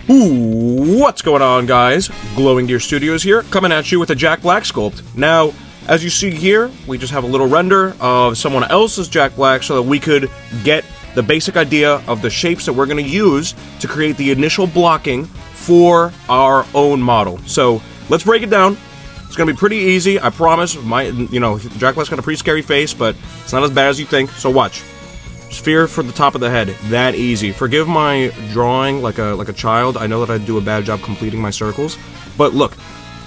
Ooh, what's going on, guys? Glowing Gear Studios here, coming at you with a Jack Black sculpt. Now, as you see here, we just have a little render of someone else's Jack Black so that we could get the basic idea of the shapes that we're going to use to create the initial blocking for our own model. So, let's break it down. It's going to be pretty easy, I promise. Jack Black's got a pretty scary face, but it's not as bad as you think, so watch. Sphere for the top of the head, that easy. Forgive my drawing like a child. I know that I do a bad job completing my circles. But look,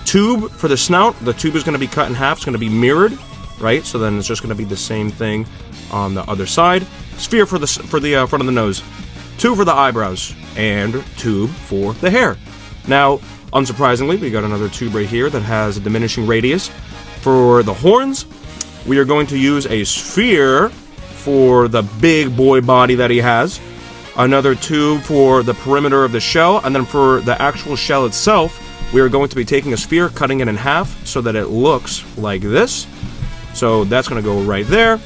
tube for the snout, the tube is going to be cut in half. It's going to be mirrored, right? So then it's just going to be the same thing on the other side. Sphere for the front of the nose. Tube for the eyebrows. And tube for the hair. Now, unsurprisingly, we got another tube right here that has a diminishing radius. For the horns, we are going to use a sphere for the big boy body that he has, another tube for the perimeter of the shell, and then for the actual shell itself, we are going to be taking a sphere, cutting it in half so that it looks like this. So that's going to go right there.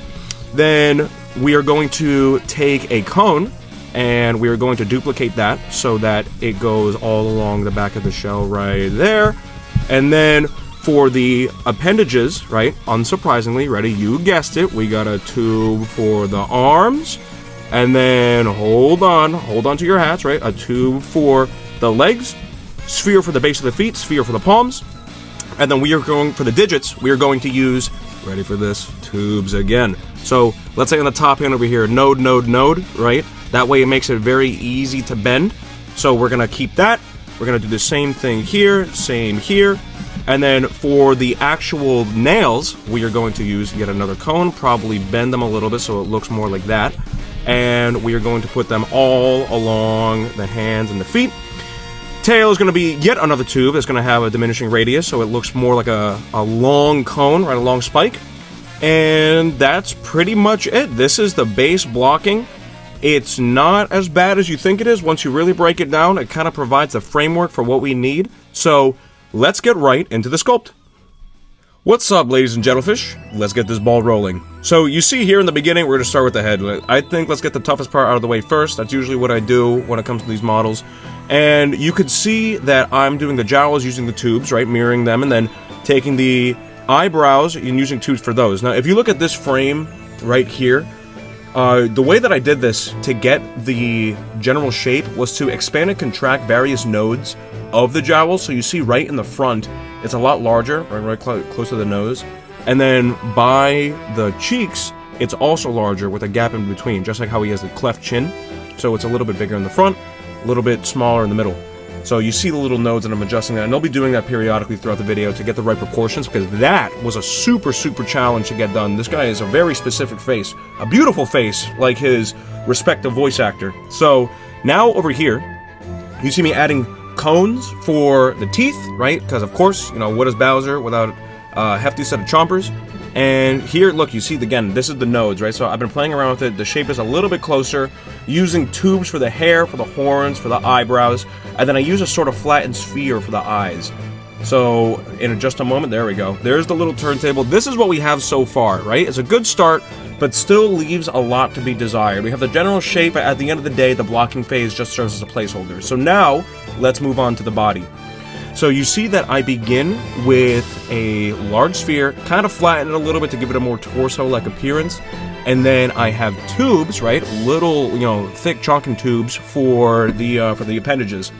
Then we are going to take a cone, and we are going to duplicate that so that it goes all along the back of the shell right there. And then for the appendages, right, unsurprisingly, ready, you guessed it, we got a tube for the arms, and then, hold on to your hats, right, a tube for the legs, sphere for the base of the feet, sphere for the palms, and then we are going, for the digits, we are going to use, ready for this, tubes again. So, let's say on the top hand over here, node, right, that way it makes it very easy to bend, so we're going to keep that, we're going to do the same thing here, same here. And then for the actual nails, we are going to use yet another cone, probably bend them a little bit so it looks more like that. And we are going to put them all along the hands and the feet. Tail is going to be yet another tube that's going to have a diminishing radius, so it looks more like a long cone, right, a long spike. And that's pretty much it. This is the base blocking. It's not as bad as you think it is. Once you really break it down, it kind of provides a framework for what we need. So let's get right into the sculpt. What's up, ladies and gentlefish? Let's get this ball rolling. So you see here in the beginning, we're going to start with the head. I think let's get the toughest part out of the way first. That's usually what I do when it comes to these models. And you could see that I'm doing the jowls using the tubes, right, mirroring them, and then taking the eyebrows and using tubes for those. Now, if you look at this frame right here, the way that I did this to get the general shape was to expand and contract various nodes of the jowl. So you see right in the front, it's a lot larger, right close to the nose. And then by the cheeks, it's also larger with a gap in between, just like how he has the cleft chin. So it's a little bit bigger in the front, a little bit smaller in the middle. So you see the little nodes, and I'm adjusting that, and I'll be doing that periodically throughout the video to get the right proportions, because that was a super challenge to get done. This guy is a very specific face, a beautiful face, like his respective voice actor. So now over here, you see me adding cones for the teeth, right? Because of course, what is Bowser without a hefty set of chompers? And here, look, you see, again, this is the nodes, right? So I've been playing around with it. The shape is a little bit closer, using tubes for the hair, for the horns, for the eyebrows, and then I use a sort of flattened sphere for the eyes. So in just a moment, there we go. There's the little turntable. This is what we have so far, right? It's a good start, but still leaves a lot to be desired. We have the general shape, but at the end of the day, the blocking phase just serves as a placeholder. So now, let's move on to the body. So you see that I begin with a large sphere, kind of flatten it a little bit to give it a more torso-like appearance, and then I have tubes, right? Little, thick chonking tubes for the appendages.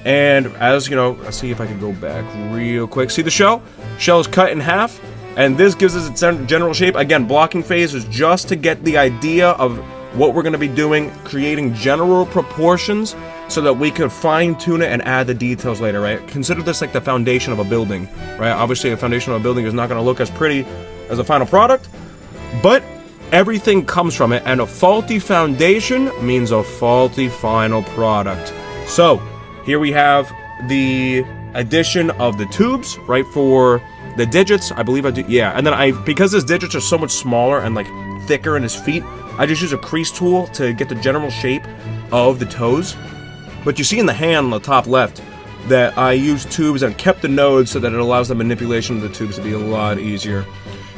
And as let's see if I can go back real quick. See the shell? Shell is cut in half, and this gives us its general shape. Again, blocking phase is just to get the idea of what we're going to be doing, creating general proportions so that we could fine-tune it and add the details later, right? Consider this like the foundation of a building, right? Obviously, a foundation of a building is not going to look as pretty as a final product, but everything comes from it, and a faulty foundation means a faulty final product. So, here we have the addition of the tubes, right, for the digits. I believe I do, yeah, and then because his digits are so much smaller and like thicker in his feet, I just use a crease tool to get the general shape of the toes. But you see in the hand on the top left that I use tubes and kept the nodes so that it allows the manipulation of the tubes to be a lot easier.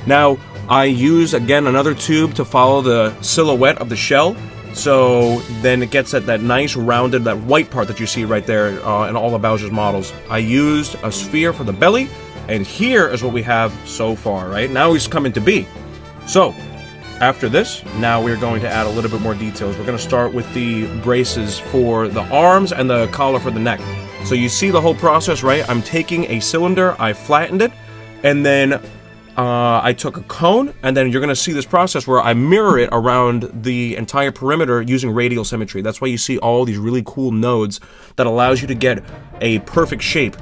Now, I use, again, another tube to follow the silhouette of the shell, So then it gets at that nice rounded, that white part that you see right there in all of Bowser's models. I used a sphere for the belly, and here is what we have so far, right? Now he's coming to be. So, after this, now we're going to add a little bit more details. We're going to start with the braces for the arms and the collar for the neck. So you see the whole process, right? I'm taking a cylinder, I flattened it, and then I took a cone, and then you're going to see this process where I mirror it around the entire perimeter using radial symmetry. That's why you see all these really cool nodes that allows you to get a perfect shape.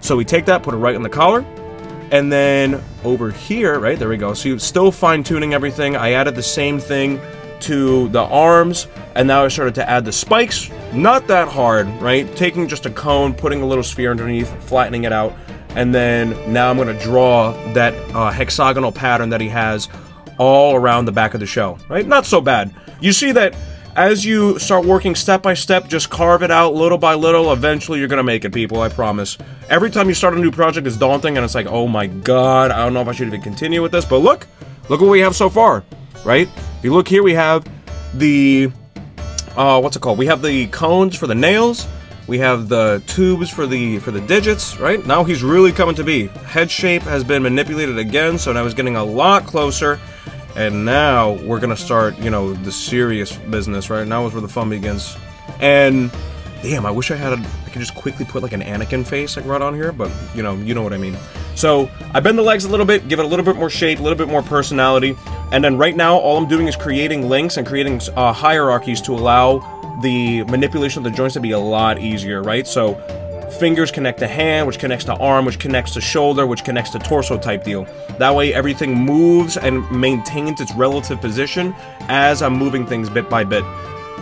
So we take that, put it right on the collar, and then over here, right, there we go. So you're still fine-tuning everything. I added the same thing to the arms, and now I started to add the spikes. Not that hard, right? Taking just a cone, putting a little sphere underneath, flattening it out, and then now I'm going to draw that hexagonal pattern that he has all around the back of the shell, right? Not so bad. You see that as you start working step by step, just carve it out little by little, eventually you're going to make it, people, I promise. Every time you start a new project, it's daunting, and it's like, oh my god, I don't know if I should even continue with this, but look what we have so far, right? If you look here, we have the, what's it called? We have the cones for the nails. We have the tubes for the digits, right? Now he's really coming to be. Head shape has been manipulated again, so now he's getting a lot closer. And now we're gonna start, you know, the serious business, right? Now is where the fun begins. And damn, I wish I could just quickly put like an Anakin face like right on here, but you know what I mean. So I bend the legs a little bit, give it a little bit more shape, a little bit more personality, and then right now all I'm doing is creating links and creating hierarchies to allow the manipulation of the joints to be a lot easier, right? So fingers connect to hand, which connects to arm, which connects to shoulder, which connects to torso type deal. That way everything moves and maintains its relative position as I'm moving things bit by bit.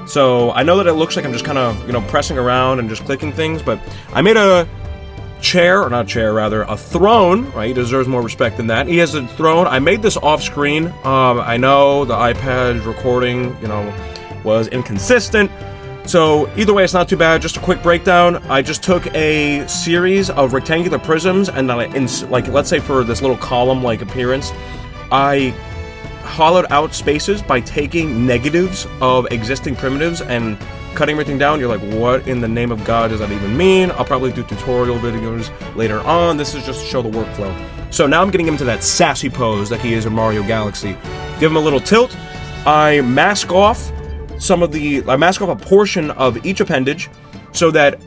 So I know that it looks like I'm just kind of, you know, pressing around and just clicking things, but I made a a throne, right? He deserves more respect than that. He has a throne. I made this off screen. I know the iPad recording, you know, was inconsistent. So either way, it's not too bad. Just a quick breakdown. I just took a series of rectangular prisms, and then like let's say for this little column-like appearance, I hollowed out spaces by taking negatives of existing primitives and cutting everything down. You're like, what in the name of God does that even mean? I'll probably do tutorial videos later on. This is just to show the workflow. So now I'm getting him to that sassy pose that he is in Mario Galaxy. Give him a little tilt. I mask off a portion of each appendage so that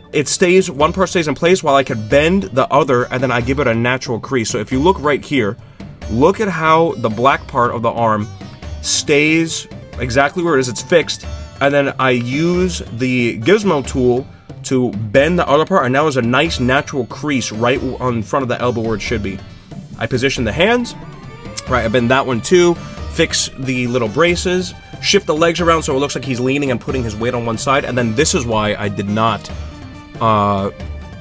one part stays in place while I could bend the other, and then I give it a natural crease. So if you look right here, look at how the black part of the arm stays exactly where it is, it's fixed, and then I use the gizmo tool to bend the other part, and now there's a nice natural crease right on front of the elbow where it should be. I position the hands, right, I bend that one too, fix the little braces, shift the legs around so it looks like he's leaning and putting his weight on one side, and then this is why I did not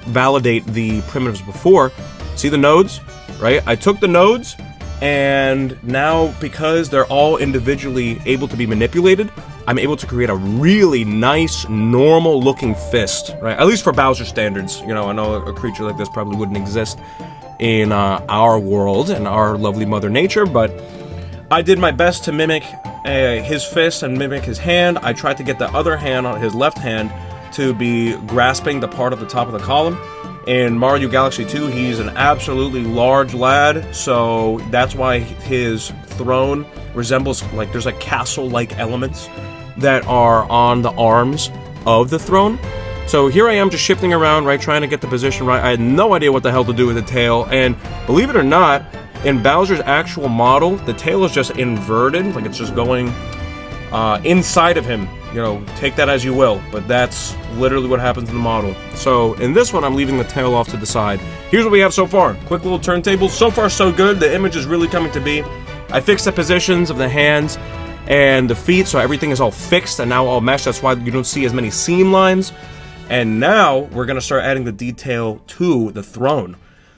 validate the primitives before. See the nodes, right? I took the nodes, and now because they're all individually able to be manipulated, I'm able to create a really nice, normal-looking fist, right? At least for Bowser standards. You know, I know a creature like this probably wouldn't exist in our world and our lovely Mother Nature, but I did my best to mimic his fist and mimic his hand. I tried to get the other hand, on his left hand, to be grasping the part of the top of the column. In Mario Galaxy 2, he's an absolutely large lad, so that's why his throne resembles, like, there's like castle-like elements that are on the arms of the throne. So here I am just shifting around, right, trying to get the position right. I had no idea what the hell to do with the tail, and believe it or not, in Bowser's actual model, the tail is just inverted, like it's just going inside of him. You know, take that as you will, but that's literally what happens in the model. So in this one, I'm leaving the tail off to the side. Here's what we have so far. Quick little turntable. So far, so good. The image is really coming to be. I fixed the positions of the hands and the feet, so everything is all fixed and now all meshed. That's why you don't see as many seam lines. And now we're going to start adding the detail to the throne.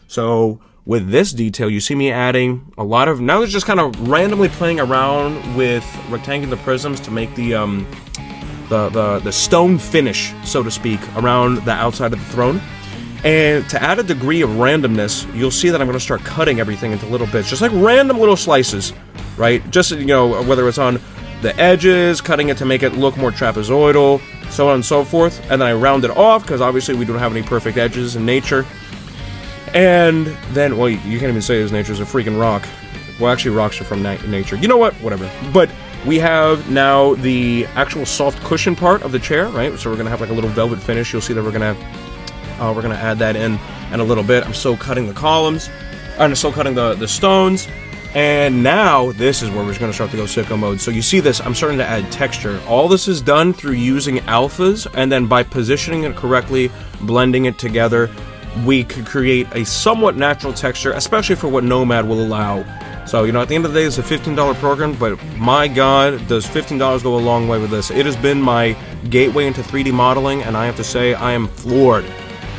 So with this detail, you see me adding a lot of... Now it's just kind of randomly playing around with rectangular prisms to make the stone finish, so to speak, around the outside of the throne. And to add a degree of randomness, you'll see that I'm going to start cutting everything into little bits, just like random little slices, right? Just, you know, whether it's on the edges, cutting it to make it look more trapezoidal, so on and so forth. And then I round it off, because obviously we don't have any perfect edges in nature. And then, well, you can't even say his nature is a freaking rock. Well, actually, rocks are from nature. You know what? Whatever. But we have now the actual soft cushion part of the chair, right? So we're gonna have like a little velvet finish. You'll see that we're gonna add that in a little bit. I'm still cutting the columns. I'm still cutting the stones. And now this is where we're gonna start to go sicko mode. So you see this, I'm starting to add texture. All this is done through using alphas, and then by positioning it correctly, blending it together, we could create a somewhat natural texture, especially for what Nomad will allow. So, you know, at the end of the day, it's a $15 program, but my God, does $15 go a long way with this. It has been my gateway into 3D modeling, and I have to say, I am floored.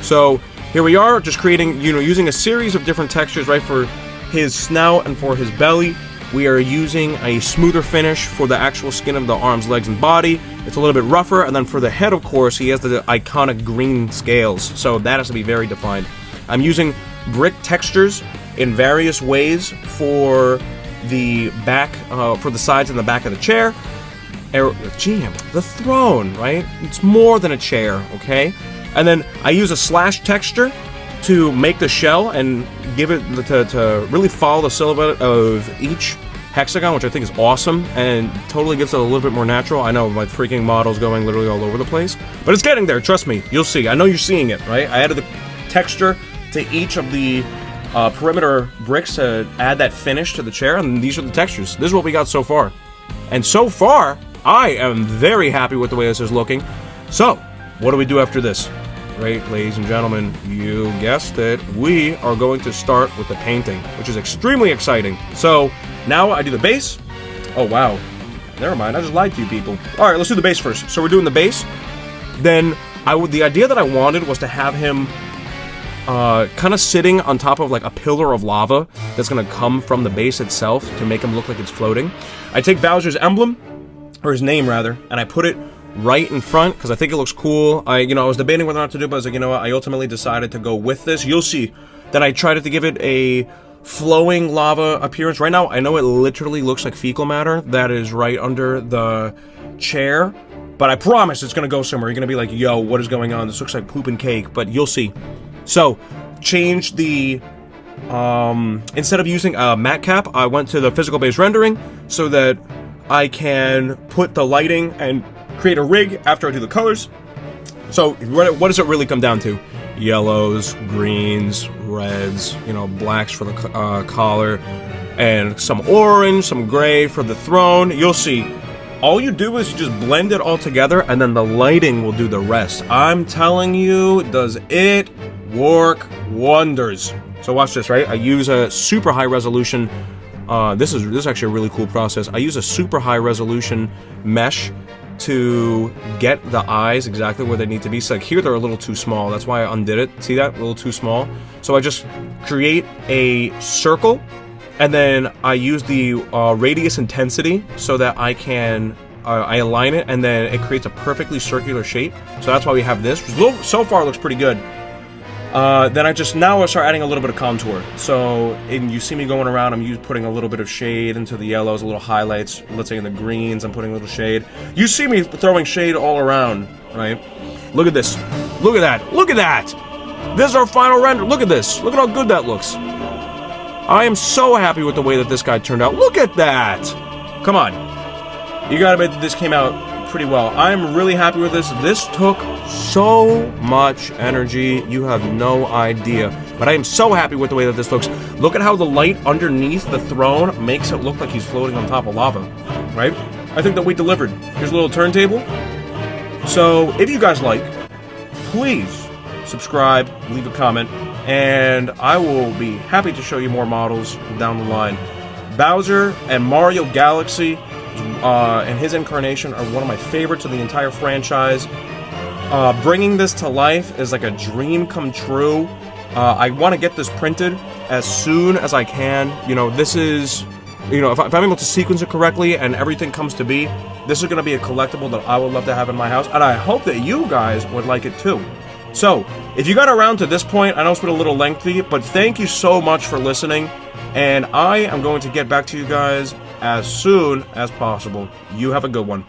So, here we are, just creating, you know, using a series of different textures, right, for his snout and for his belly. We are using a smoother finish for the actual skin of the arms, legs, and body. It's a little bit rougher, and then for the head, of course, he has the iconic green scales, so that has to be very defined. I'm using brick textures in various ways for the back, for the sides and the back of the chair. The throne, right? It's more than a chair, okay? And then I use a slash texture to make the shell and give it to really follow the silhouette of each hexagon, which I think is awesome and totally gives it a little bit more natural. I know my freaking model's going literally all over the place, but it's getting there, trust me. You'll see. I know you're seeing it, right? I added the texture to each of the perimeter bricks to add that finish to the chair, and these are the textures. This is what we got so far. And so far, I am very happy with the way this is looking. So, what do we do after this? Right, ladies and gentlemen, you guessed it, we are going to start with the painting, which is extremely exciting. So, now I do the base. Oh, wow. Never mind, I just lied to you people. Alright, let's do the base first. So we're doing the base. Then, the idea that I wanted was to have him kind of sitting on top of like a pillar of lava that's going to come from the base itself to make him look like it's floating. I take Bowser's emblem, or his name rather, and I put it right in front because I think it looks cool. I was debating whether or not to do it, but I was like, you know what, I ultimately decided to go with this. You'll see that I tried to give it a flowing lava appearance. Right now, I know it literally looks like fecal matter that is right under the chair, but I promise it's going to go somewhere. You're going to be like, yo, what is going on? This looks like poop and cake, but you'll see. So, change the, instead of using a matte cap, I went to the physical base rendering so that I can put the lighting and create a rig after I do the colors. So, what does it really come down to? Yellows, greens, reds, blacks for the collar, and some orange, some gray for the throne. You'll see. All you do is you just blend it all together, and then the lighting will do the rest. I'm telling you, does it work wonders. So watch this, right? I use a super high resolution. This is actually a really cool process. I use a super high resolution mesh to get the eyes exactly where they need to be. So like here they're a little too small. That's why I undid it. See that? A little too small. So I just create a circle, and then I use the radius intensity so that I can I align it, and then it creates a perfectly circular shape. So that's why we have this. So far it looks pretty good. Then I start adding a little bit of contour. So, you see me going around, I'm putting a little bit of shade into the yellows, a little highlights, let's say in the greens, I'm putting a little shade. You see me throwing shade all around, right? Look at this. Look at that. Look at that! This is our final render. Look at this. Look at how good that looks. I am so happy with the way that this guy turned out. Look at that! Come on. You gotta admit that this came out pretty well. I'm really happy with this. This took so much energy, you have no idea. But I am so happy with the way that this looks. Look at how the light underneath the throne makes it look like he's floating on top of lava, right? I think that we delivered. Here's a little turntable. So, if you guys like, please subscribe, leave a comment, and I will be happy to show you more models down the line. Bowser and Mario Galaxy and his incarnation are one of my favorites of the entire franchise. Bringing this to life is like a dream come true. I want to get this printed as soon as I can. This is, if I'm able to sequence it correctly and everything comes to be, this is going to be a collectible that I would love to have in my house, and I hope that you guys would like it too. So, if you got around to this point, I know it's been a little lengthy, but thank you so much for listening, and I am going to get back to you guys as soon as possible. You have a good one.